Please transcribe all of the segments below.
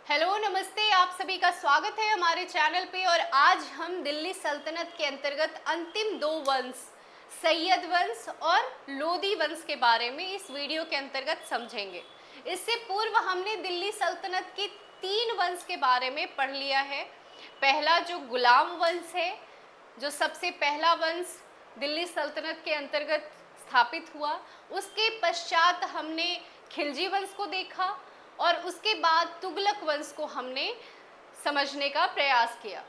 Hello नमस्ते, आप सभी का स्वागत है हमारे चैनल पे। और आज हम दिल्ली सल्तनत के अंतर्गत अंतिम दो वंश सैयद वंश और लोदी वंश के बारे में इस वीडियो के अंतर्गत समझेंगे। इससे पूर्व हमने दिल्ली सल्तनत के तीन वंश के बारे में पढ़ लिया है। पहला जो गुलाम वंश है, जो सबसे पहला वंश दिल्ली सल्तनत के अंतर्गत स्थापित हुआ। उसके पश्चात हमने खिलजी वंश को देखा और उसके बाद तुगलक वंश को हमने समझने का प्रयास किया।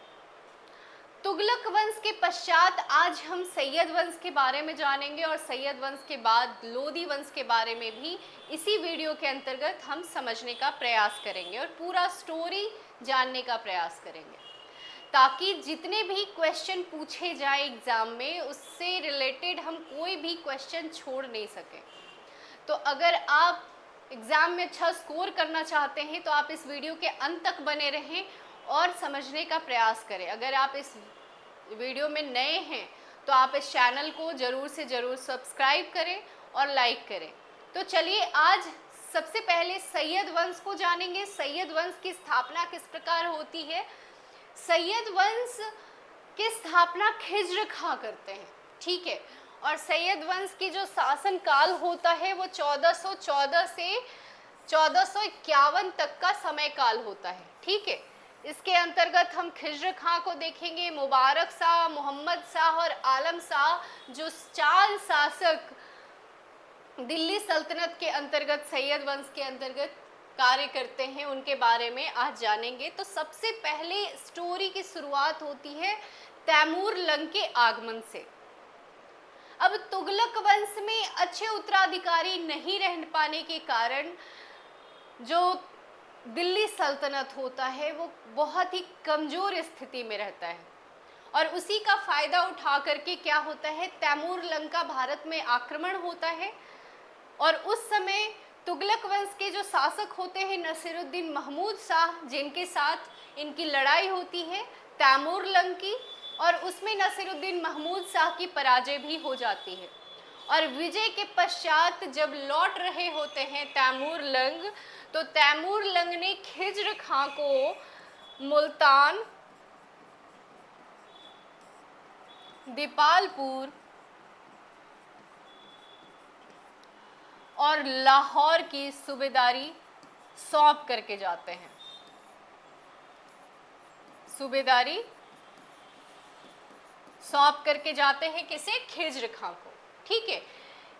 तुगलक वंश के पश्चात आज हम सैयद वंश के बारे में जानेंगे और सैयद वंश के बाद लोदी वंश के बारे में भी इसी वीडियो के अंतर्गत हम समझने का प्रयास करेंगे और पूरा स्टोरी जानने का प्रयास करेंगे, ताकि जितने भी क्वेश्चन पूछे जाए एग्जाम में उससे रिलेटेड हम कोई भी क्वेश्चन छोड़ नहीं सकें। तो अगर आप एग्ज़ाम में अच्छा स्कोर करना चाहते हैं तो आप इस वीडियो के अंत तक बने रहें और समझने का प्रयास करें। अगर आप इस वीडियो में नए हैं तो आप इस चैनल को ज़रूर से ज़रूर सब्सक्राइब करें और लाइक करें। तो चलिए आज सबसे पहले सैयद वंश को जानेंगे। सैयद वंश की स्थापना किस प्रकार होती है। सैयद वंश की स्थापना खिज्र खां करते हैं, ठीक है। और सैयद वंश की जो शासन काल होता है वो 1414 से 1451 तक का समय काल होता है, ठीक है। इसके अंतर्गत हम खिज्र खां को देखेंगे, मुबारक शाह, मोहम्मद शाह और आलम शाह, जो चार शासक दिल्ली सल्तनत के अंतर्गत सैयद वंश के अंतर्गत कार्य करते हैं, उनके बारे में आज जानेंगे। तो सबसे पहले स्टोरी की शुरुआत होती है तैमूर लंग के आगमन से। अब तुगलक वंश में अच्छे उत्तराधिकारी नहीं रह पाने के कारण जो दिल्ली सल्तनत होता है वो बहुत ही कमज़ोर स्थिति में रहता है और उसी का फ़ायदा उठा करके क्या होता है, तैमूर लंग का भारत में आक्रमण होता है। और उस समय तुगलक वंश के जो शासक होते हैं नसीरुद्दीन महमूद शाह, जिनके साथ इनकी लड़ाई होती है तैमूर लंग की, और उसमें नसीरुद्दीन महमूद शाह की पराजय भी हो जाती है। और विजय के पश्चात जब लौट रहे होते हैं तैमूर लंग, तो तैमूर लंग ने खिज्र खां को मुल्तान, दीपालपुर और लाहौर की सूबेदारी सौंप करके जाते हैं। सूबेदारी सौंप करके जाते हैं किसे, खिज्र खां को, ठीक है।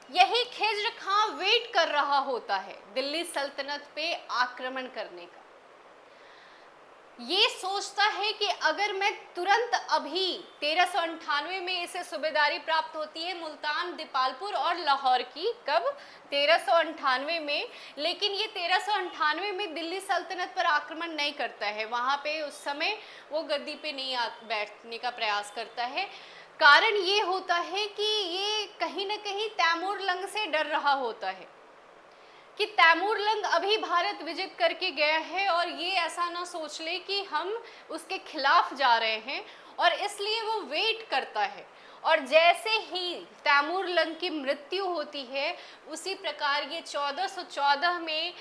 यही खिज्र खां वेट कर रहा होता है दिल्ली सल्तनत पे आक्रमण करने का। ये सोचता है कि अगर मैं तुरंत अभी 1398 में इसे सूबेदारी प्राप्त होती है मुल्तान, दीपालपुर और लाहौर की, कब, 1398 में। लेकिन ये 1398 में दिल्ली सल्तनत पर आक्रमण नहीं करता है, वहाँ पे उस समय वो गद्दी पे नहीं बैठने का प्रयास करता है। कारण ये होता है कि ये कहीं ना कहीं तैमूर लंग से डर रहा होता है कि तैमूर लंग अभी भारत विजित करके गया है और ये ऐसा ना सोच ले कि हम उसके खिलाफ जा रहे हैं, और इसलिए वो वेट करता है। और जैसे ही तैमूर लंग की मृत्यु होती है उसी प्रकार ये 1414 में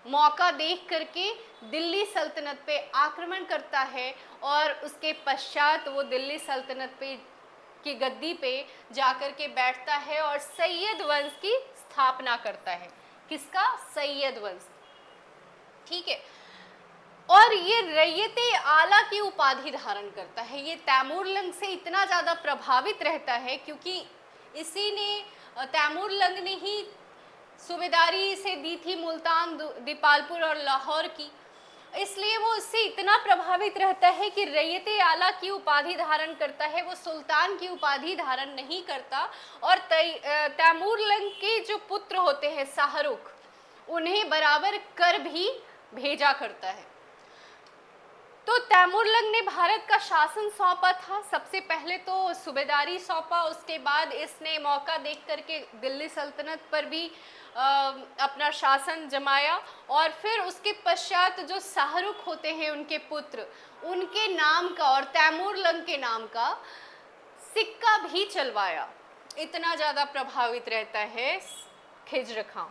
मौका देख करके दिल्ली सल्तनत पे आक्रमण करता है और उसके पश्चात वो दिल्ली सल्तनत पे की गद्दी पे जाकर के बैठता है और सैयद वंश की स्थापना करता है। किसका, सैयद वंश, ठीक है। और ये रैयते आला की उपाधि धारण करता है। ये तैमूर लंग से इतना ज़्यादा प्रभावित रहता है क्योंकि इसी ने, तैमूर लंग ने ही सूबेदारी से दी थी मुल्तान, दीपालपुर और लाहौर की, इसलिए वो उससे इतना प्रभावित रहता है कि रैयते आला की उपाधि धारण करता है, वो सुल्तान की उपाधि धारण नहीं करता। और तैमूर लंग के जो पुत्र होते हैं शाहरुख, उन्हें बराबर कर भी भेजा करता है। तो तैमूर लंग ने भारत का शासन सौंपा था। सबसे पहले तो सूबेदारी सौंपा, उसके बाद इसने मौका देख करके दिल्ली सल्तनत पर भी अपना शासन जमाया। और फिर उसके पश्चात जो शाहरुख होते हैं उनके पुत्र, उनके नाम का और तैमूर लंग के नाम का सिक्का भी चलवाया। इतना ज़्यादा प्रभावित रहता है खिज्र खां।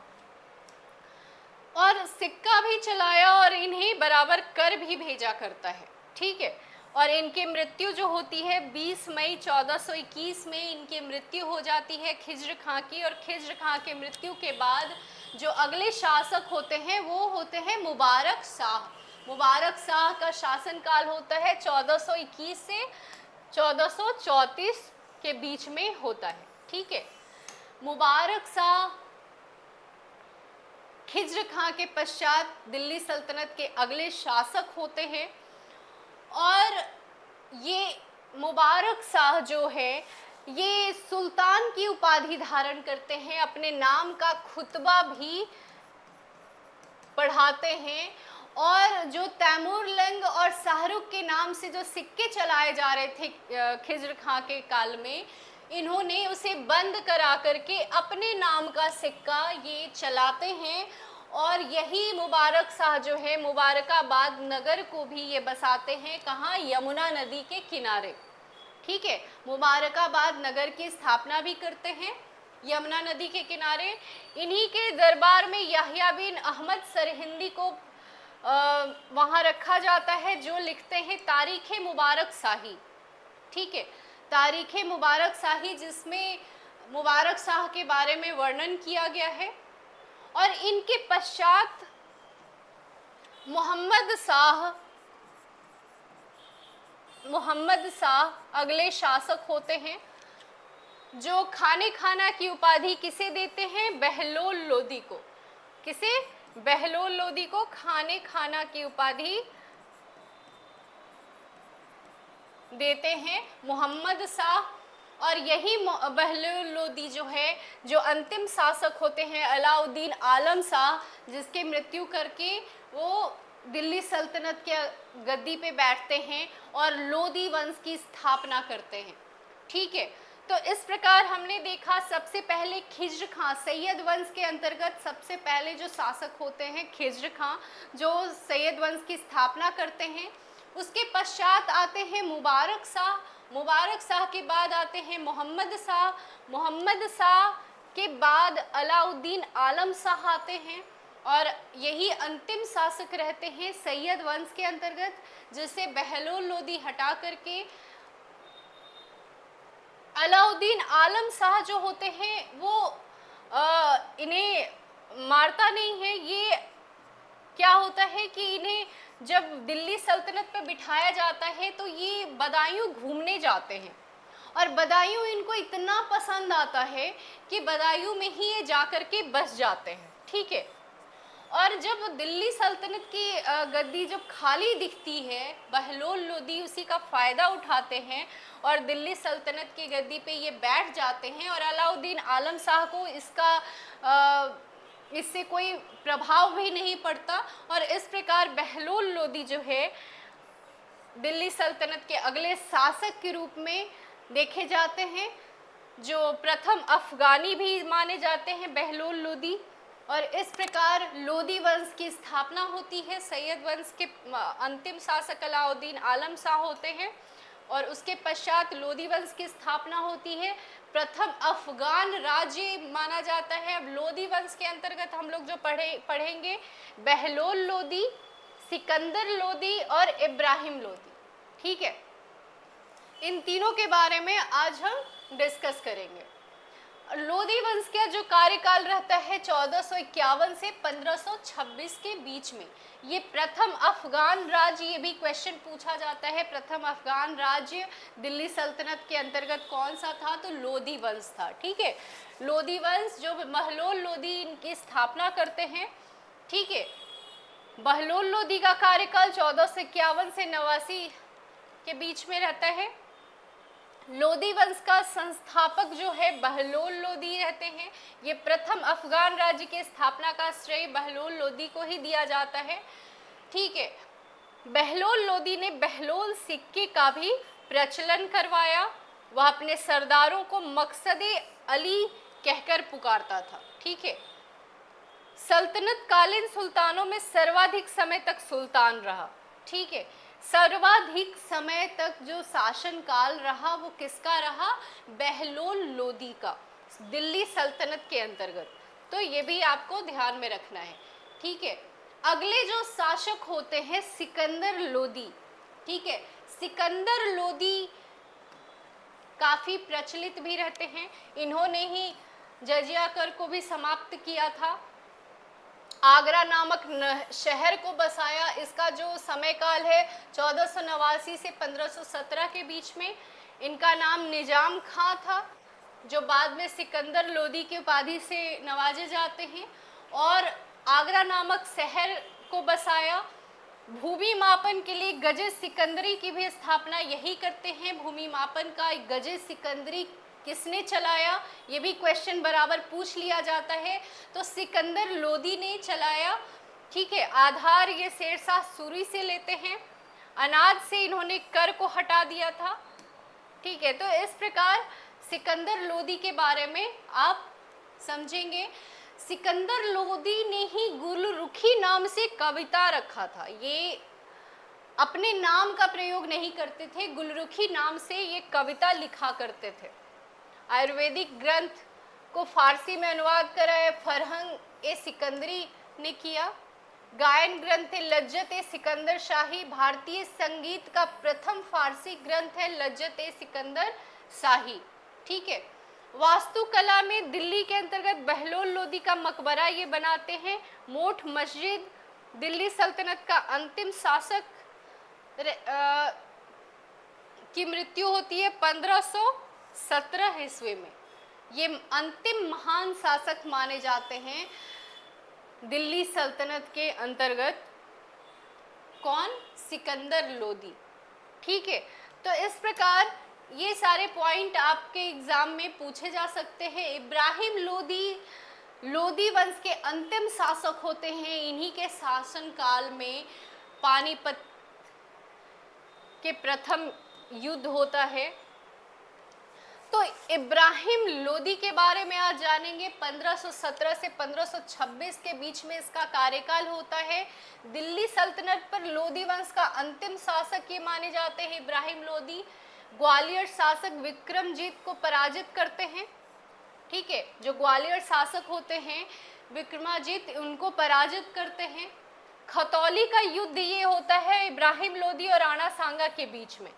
और सिक्का भी चलाया और इन्हें बराबर कर भी भेजा करता है, ठीक है। और इनकी मृत्यु जो होती है 20 मई 1421 में इनकी मृत्यु हो जाती है खिज्र खां की। और खिज्र खां के मृत्यु के बाद जो अगले शासक होते हैं वो होते हैं मुबारक शाह। मुबारक शाह का शासनकाल होता है 1421 से 1434 के बीच में होता है, ठीक है। मुबारक शाह खिज्र खां के पश्चात दिल्ली सल्तनत के अगले शासक होते हैं। और ये मुबारक शाह जो है ये सुल्तान की उपाधि धारण करते हैं, अपने नाम का खुतबा भी पढ़ाते हैं। और जो तैमूरलंग और शाहरुख के नाम से जो सिक्के चलाए जा रहे थे खिज्र खां के काल में, इन्होंने उसे बंद करा करके अपने नाम का सिक्का ये चलाते हैं। और यही मुबारक शाह जो है मुबारकाबाद नगर को भी ये बसाते हैं, कहाँ, यमुना नदी के किनारे, ठीक है। मुबारकाबाद नगर की स्थापना भी करते हैं यमुना नदी के किनारे। इन्हीं के दरबार में याह्या बिन अहमद सरहिंदी को वहाँ रखा जाता है, जो लिखते हैं तारीख़ मुबारक शाही, ठीक है। तारीख़ मुबारक शाही जिसमें मुबारक शाह के बारे में वर्णन किया गया है। और इनके पश्चात मोहम्मद शाह अगले शासक होते हैं, जो खाने खाना की उपाधि किसे देते हैं, बहलोल लोदी को। किसे, बहलोल लोदी को खाने खाना की उपाधि देते हैं मोहम्मद शाह। और यही बहलोल लोदी जो है जो अंतिम शासक होते हैं अलाउद्दीन आलम शाह, जिसके मृत्यु करके वो दिल्ली सल्तनत के गद्दी पे बैठते हैं और लोदी वंश की स्थापना करते हैं, ठीक है। तो इस प्रकार हमने देखा सबसे पहले खिज्र खां, सैयद वंश के अंतर्गत सबसे पहले जो शासक होते हैं खिज्र खां, जो सैयद वंश की स्थापना करते हैं। उसके पश्चात आते हैं मुबारक शाह, मुबारक शाह के बाद आते हैं मोहम्मद शाह, मोहम्मद शाह के बाद अलाउद्दीन आलम शाह आते हैं। और यही अंतिम शासक रहते हैं सैयद वंश के अंतर्गत, जिसे बहलोल लोदी हटा करके अलाउद्दीन आलम शाह जो होते हैं वो इन्हें मारता नहीं है। ये क्या होता है कि इन्हें जब दिल्ली सल्तनत पे बिठाया जाता है तो ये बदायूं घूमने जाते हैं, और बदायूं इनको इतना पसंद आता है कि बदायूं में ही ये जाकर के बस जाते हैं, ठीक है। और जब दिल्ली सल्तनत की गद्दी जब खाली दिखती है, बहलोल लोदी उसी का फ़ायदा उठाते हैं और दिल्ली सल्तनत की गद्दी पे ये बैठ जाते हैं। और अलाउद्दीन आलम शाह को इससे कोई प्रभाव भी नहीं पड़ता। और इस प्रकार बहलोल लोदी जो है दिल्ली सल्तनत के अगले शासक के रूप में देखे जाते हैं, जो प्रथम अफगानी भी माने जाते हैं बहलोल लोदी। और इस प्रकार लोदी वंश की स्थापना होती है। सैयद वंश के अंतिम शासक अलाउद्दीन आलम शाह होते हैं और उसके पश्चात लोदी वंश की स्थापना होती है। प्रथम अफगान राज्य माना जाता है। अब लोदी वंश के अंतर्गत हम लोग जो पढ़ेंगे बहलोल लोदी, सिकंदर लोदी और इब्राहिम लोदी, ठीक है। इन तीनों के बारे में आज हम डिस्कस करेंगे। लोदी वंश का जो कार्यकाल रहता है 1451 से 1526 के बीच में। ये प्रथम अफगान राज्य, ये भी क्वेश्चन पूछा जाता है, प्रथम अफगान राज्य दिल्ली सल्तनत के अंतर्गत कौन सा था, तो लोदी वंश था, ठीक है। लोदी वंश जो बहलोल लोदी इनकी स्थापना करते हैं, ठीक है। बहलोल लोदी का कार्यकाल 1451 से 89 के बीच में रहता है। लोदी वंश का संस्थापक जो है बहलोल लोदी रहते हैं। ये प्रथम अफगान राज्य के स्थापना का श्रेय बहलोल लोदी को ही दिया जाता है, ठीक है। बहलोल लोदी ने बहलोल सिक्के का भी प्रचलन करवाया। वह अपने सरदारों को मकसदे अली कहकर पुकारता था, ठीक है। सल्तनत कालीन सुल्तानों में सर्वाधिक समय तक सुल्तान रहा, ठीक है। सर्वाधिक समय तक जो शासन काल रहा वो किसका रहा, बहलोल लोदी का, दिल्ली सल्तनत के अंतर्गत। तो ये भी आपको ध्यान में रखना है, ठीक है। अगले जो शासक होते हैं सिकंदर लोदी, ठीक है। सिकंदर लोदी काफी प्रचलित भी रहते हैं, इन्होंने ही जजिया कर को भी समाप्त किया था, आगरा नामक शहर को बसाया। इसका जो समय काल है 1489 से 1517 के बीच में। इनका नाम निजाम खां था, जो बाद में सिकंदर लोदी की उपाधि से नवाजे जाते हैं, और आगरा नामक शहर को बसाया। भूमि मापन के लिए गजे सिकंदरी की भी स्थापना यही करते हैं। भूमि मापन का गजे सिकंदरी किसने चलाया, ये भी क्वेश्चन बराबर पूछ लिया जाता है, तो सिकंदर लोदी ने चलाया, ठीक है। आधार ये शेरशाह सूरी से लेते हैं। अनाज से इन्होंने कर को हटा दिया था, ठीक है। तो इस प्रकार सिकंदर लोदी के बारे में आप समझेंगे। सिकंदर लोदी ने ही गुलरुखी नाम से कविता रखा था, ये अपने नाम का प्रयोग नहीं करते थे, गुलरुखी नाम से ये कविता लिखा करते थे। आयुर्वेदिक ग्रंथ को फारसी में अनुवाद करा है फरहंग ए सिकंदरी ने किया। गायन ग्रंथ है लज्जत ए सिकंदर शाही, भारतीय संगीत का प्रथम फारसी ग्रंथ है लज्जत ए सिकंदर शाही, ठीक है। वास्तुकला में दिल्ली के अंतर्गत बहलोल लोदी का मकबरा ये बनाते हैं। मोठ मस्जिद दिल्ली सल्तनत का अंतिम शासक की मृत्यु होती है 1517 ईस्वी में। ये अंतिम महान शासक माने जाते हैं दिल्ली सल्तनत के अंतर्गत। कौन? सिकंदर लोदी, ठीक है। तो इस प्रकार ये सारे पॉइंट आपके एग्जाम में पूछे जा सकते हैं। इब्राहिम लोदी लोदी वंश के अंतिम शासक होते हैं। इन्हीं के शासन काल में पानीपत के प्रथम युद्ध होता है। तो इब्राहिम लोदी के बारे में आज जानेंगे। 1517 से 1526 के बीच में इसका कार्यकाल होता है। दिल्ली सल्तनत पर लोदी वंश का अंतिम शासक ये माने जाते हैं इब्राहिम लोदी। ग्वालियर शासक विक्रमजीत को पराजित करते हैं, ठीक है। जो ग्वालियर शासक होते हैं विक्रमाजीत, उनको पराजित करते हैं। खतौली का युद्ध ये होता है इब्राहिम लोदी और राणा सांगा के बीच में।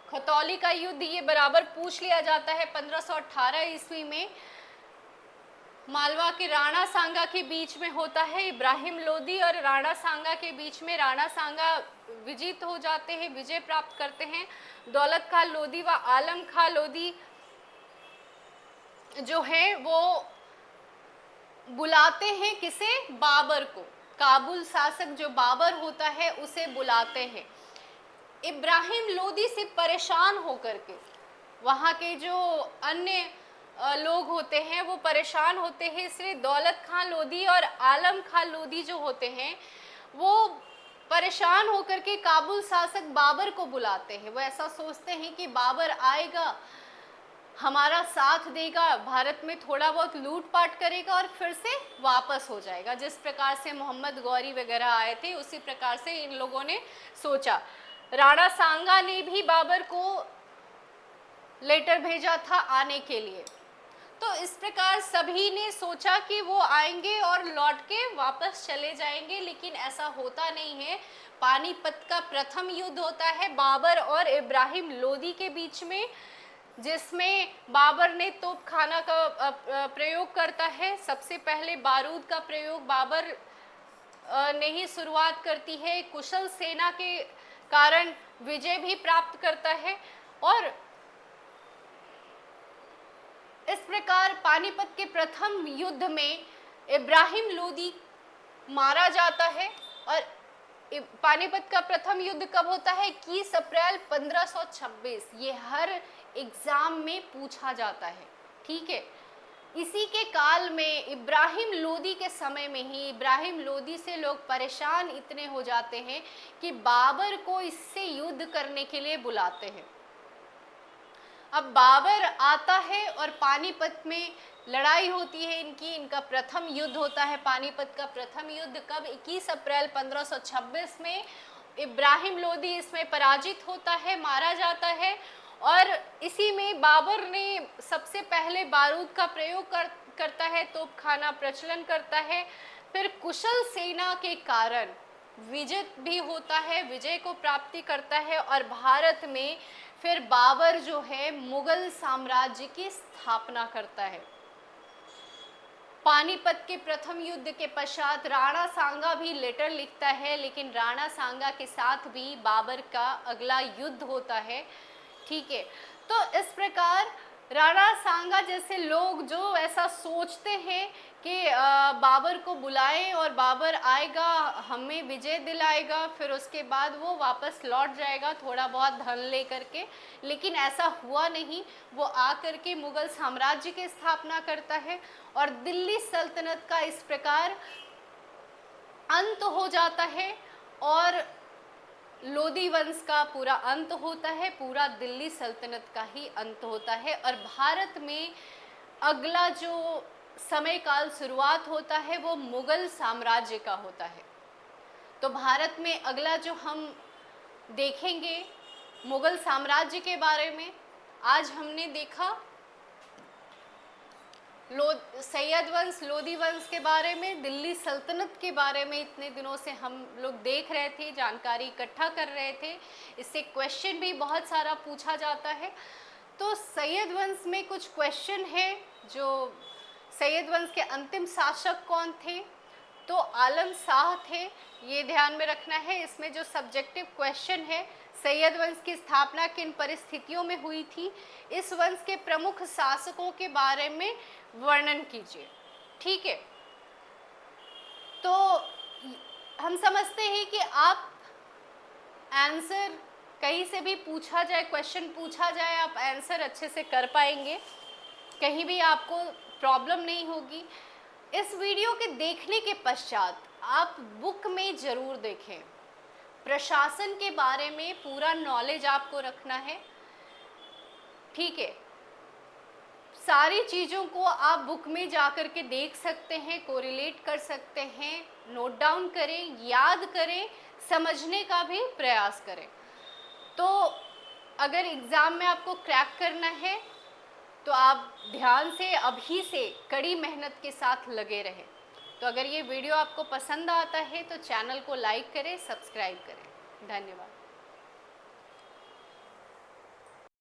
खतौली का युद्ध ये बराबर पूछ लिया जाता है 1518 ईस्वी में। मालवा के राणा सांगा के बीच में होता है। इब्राहिम लोदी और राणा सांगा के बीच में राणा सांगा विजित हो जाते हैं, विजय प्राप्त करते हैं। दौलत खां लोदी व आलम खां लोदी जो है वो बुलाते हैं किसे? बाबर को। काबुल शासक जो बाबर होता है उसे बुलाते हैं। इब्राहिम लोदी से परेशान होकर के वहाँ के जो अन्य लोग होते हैं वो परेशान होते हैं, इसलिए दौलत खां लोदी और आलम खां लोदी जो होते हैं वो परेशान होकर के काबुल शासक बाबर को बुलाते हैं। वो ऐसा सोचते हैं कि बाबर आएगा, हमारा साथ देगा, भारत में थोड़ा बहुत लूटपाट करेगा और फिर से वापस हो जाएगा। जिस प्रकार से मोहम्मद गौरी वगैरह आए थे उसी प्रकार से इन लोगों ने सोचा। राणा सांगा ने भी बाबर को लेटर भेजा था आने के लिए। तो इस प्रकार सभी ने सोचा कि वो आएंगे और लौट के वापस चले जाएंगे, लेकिन ऐसा होता नहीं है। पानीपत का प्रथम युद्ध होता है बाबर और इब्राहिम लोदी के बीच में, जिसमें बाबर ने तोपखाना का प्रयोग करता है। सबसे पहले बारूद का प्रयोग बाबर ने ही शुरुआत करती है। कुशल सेना के कारण विजय भी प्राप्त करता है और इस प्रकार पानीपत के प्रथम युद्ध में इब्राहिम लोदी मारा जाता है। और पानीपत का प्रथम युद्ध कब होता है? 21 अप्रैल 1526। ये हर एग्जाम में पूछा जाता है, ठीक है। इसी के काल में इब्राहिम लोदी के समय में ही इब्राहिम लोदी से लोग परेशान इतने हो जाते हैं कि बाबर को इससे युद्ध करने के लिए बुलाते हैं। अब बाबर आता है और पानीपत में लड़ाई होती है इनका प्रथम युद्ध होता है। पानीपत का प्रथम युद्ध कब? 21 अप्रैल 1526 में। इब्राहिम लोदी इसमें पराजित होता है, मारा जाता है और इसी में बाबर ने सबसे पहले बारूद का प्रयोग करता है, तोपखाना प्रचलन करता है। फिर कुशल सेना के कारण विजय भी होता है, विजय को प्राप्ति करता है और भारत में फिर बाबर जो है मुगल साम्राज्य की स्थापना करता है। पानीपत के प्रथम युद्ध के पश्चात राणा सांगा भी लेटर लिखता है, लेकिन राणा सांगा के साथ भी बाबर का अगला युद्ध होता है। ठीक है, तो इस प्रकार राणा सांगा जैसे लोग जो ऐसा सोचते हैं कि बाबर को बुलाएं और बाबर आएगा, हमें विजय दिलाएगा, फिर उसके बाद वो वापस लौट जाएगा थोड़ा बहुत धन लेकर के, लेकिन ऐसा हुआ नहीं। वो आकर के मुगल साम्राज्य की स्थापना करता है और दिल्ली सल्तनत का इस प्रकार अंत हो जाता है और लोधी वंश का पूरा अंत होता है, पूरा दिल्ली सल्तनत का ही अंत होता है और भारत में अगला जो समय काल शुरुआत होता है वो मुगल साम्राज्य का होता है। तो भारत में अगला जो हम देखेंगे मुगल साम्राज्य के बारे में, आज हमने देखा सैयद वंश, लोधी वंश के बारे में, दिल्ली सल्तनत के बारे में इतने दिनों से हम लोग देख रहे थे, जानकारी इकट्ठा कर रहे थे, इससे क्वेश्चन भी बहुत सारा पूछा जाता है। तो सैयद वंश में कुछ क्वेश्चन है, जो सैयद वंश के अंतिम शासक कौन थे, तो आलम शाह थे, ये ध्यान में रखना है। इसमें जो सब्जेक्टिव क्वेश्चन है, सैयद वंश की स्थापना किन परिस्थितियों में हुई थी, इस वंश के प्रमुख शासकों के बारे में वर्णन कीजिए। ठीक है, तो हम समझते हैं कि आप आंसर कहीं से भी पूछा जाए, क्वेश्चन पूछा जाए, आप आंसर अच्छे से कर पाएंगे, कहीं भी आपको प्रॉब्लम नहीं होगी। इस वीडियो के देखने के पश्चात आप बुक में ज़रूर देखें, प्रशासन के बारे में पूरा नॉलेज आपको रखना है। ठीक है, सारी चीज़ों को आप बुक में जा कर के देख सकते हैं, कोरिलेट कर सकते हैं, नोट डाउन करें, याद करें, समझने का भी प्रयास करें। तो अगर एग्ज़ाम में आपको क्रैक करना है तो आप ध्यान से अभी से कड़ी मेहनत के साथ लगे रहें। तो अगर ये वीडियो आपको पसंद आता है तो चैनल को लाइक करें, सब्सक्राइब करें। धन्यवाद।